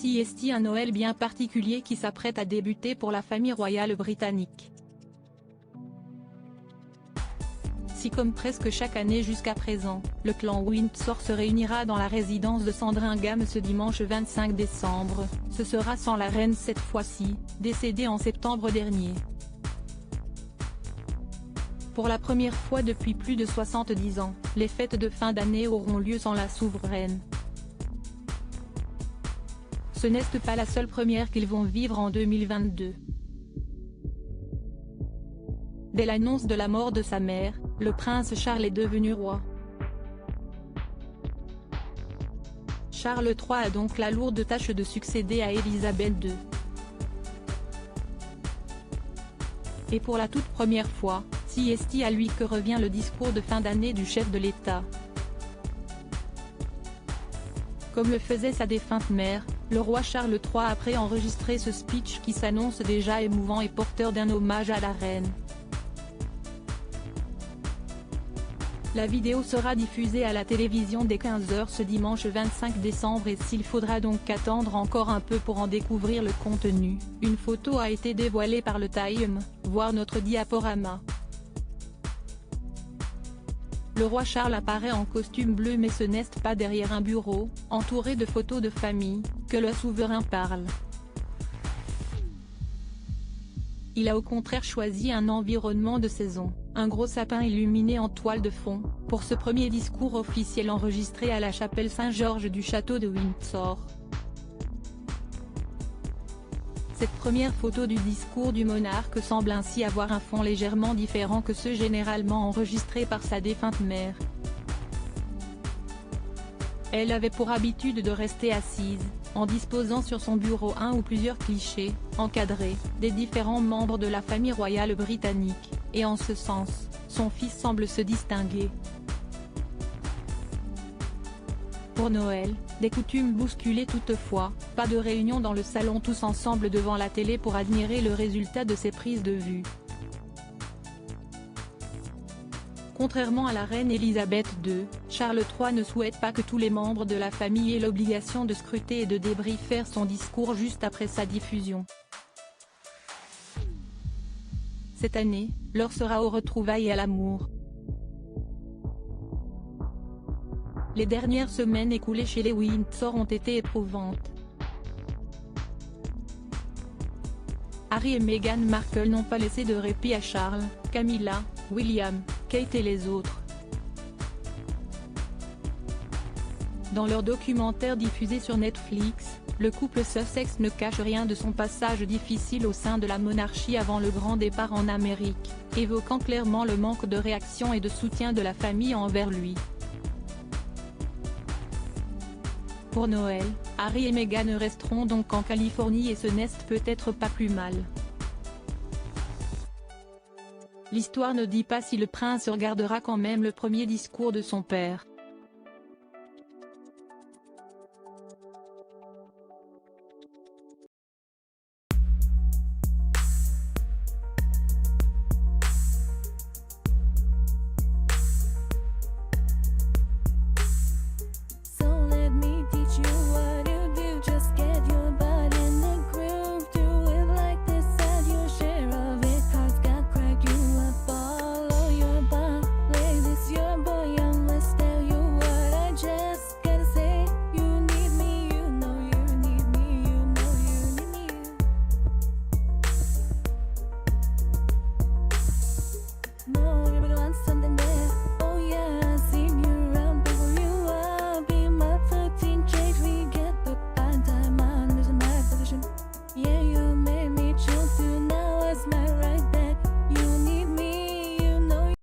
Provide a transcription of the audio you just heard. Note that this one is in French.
Voici est un Noël bien particulier qui s'apprête à débuter pour la famille royale britannique. Si comme presque chaque année jusqu'à présent, le clan Windsor se réunira dans la résidence de Sandringham ce dimanche 25 décembre, ce sera sans la reine cette fois-ci, décédée en septembre dernier. Pour la première fois depuis plus de 70 ans, les fêtes de fin d'année auront lieu sans la souveraine. Ce n'est pas la seule première qu'ils vont vivre en 2022. Dès l'annonce de la mort de sa mère, le prince Charles est devenu roi. Charles III a donc la lourde tâche de succéder à Élisabeth II. Et pour la toute première fois, c'est à lui que revient le discours de fin d'année du chef de l'État. Comme le faisait sa défunte mère, le roi Charles III a préenregistré ce speech qui s'annonce déjà émouvant et porteur d'un hommage à la reine. La vidéo sera diffusée à la télévision dès 15 h ce dimanche 25 décembre et s'il faudra donc attendre encore un peu pour en découvrir le contenu, une photo a été dévoilée par le Time, voir notre diaporama. Le roi Charles apparaît en costume bleu mais ce n'est pas derrière un bureau, entouré de photos de famille, que le souverain parle. Il a au contraire choisi un environnement de saison, un gros sapin illuminé en toile de fond, pour ce premier discours officiel enregistré à la chapelle Saint-Georges du château de Windsor. Cette première photo du discours du monarque semble ainsi avoir un fond légèrement différent que ceux généralement enregistrés par sa défunte mère. Elle avait pour habitude de rester assise, en disposant sur son bureau un ou plusieurs clichés, encadrés, des différents membres de la famille royale britannique, et en ce sens, son fils semble se distinguer. Pour Noël, des coutumes bousculées toutefois, pas de réunion dans le salon tous ensemble devant la télé pour admirer le résultat de ces prises de vue. Contrairement à la reine Élisabeth II, Charles III ne souhaite pas que tous les membres de la famille aient l'obligation de scruter et de débriefer son discours juste après sa diffusion. Cette année, l'heure sera aux retrouvailles et à l'amour. Les dernières semaines écoulées chez les Windsor ont été éprouvantes. Harry et Meghan Markle n'ont pas laissé de répit à Charles, Camilla, William, Kate et les autres. Dans leur documentaire diffusé sur Netflix, le couple Sussex ne cache rien de son passage difficile au sein de la monarchie avant le grand départ en Amérique, évoquant clairement le manque de réaction et de soutien de la famille envers lui. Pour Noël, Harry et Meghan resteront donc en Californie et ce n'est peut-être pas plus mal. L'histoire ne dit pas si le prince regardera quand même le premier discours de son père.